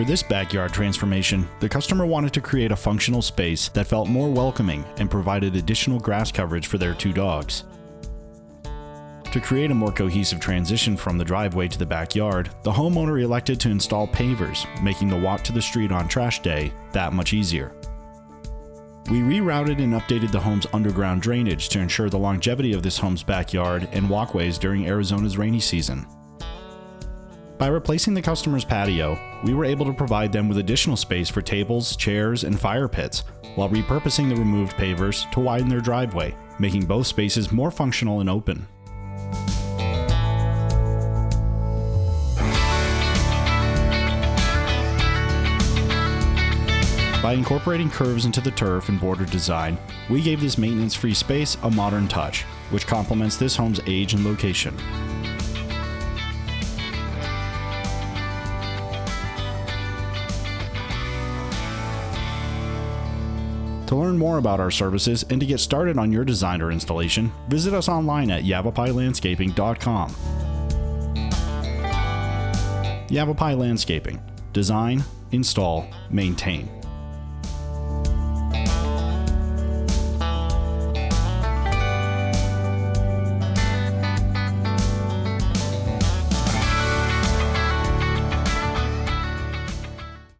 For this backyard transformation, the customer wanted to create a functional space that felt more welcoming and provided additional grass coverage for their 2 dogs. To create a more cohesive transition from the driveway to the backyard, the homeowner elected to install pavers, making the walk to the street on trash day that much easier. We rerouted and updated the home's underground drainage to ensure the longevity of this home's backyard and walkways during Arizona's rainy season. By replacing the customer's patio, we were able to provide them with additional space for tables, chairs, and fire pits, while repurposing the removed pavers to widen their driveway, making both spaces more functional and open. By incorporating curves into the turf and border design, we gave this maintenance-free space a modern touch, which complements this home's age and location. To learn more about our services and to get started on your design or installation, visit us online at YavapaiLandscaping.com. Yavapai Landscaping. Design, install, maintain.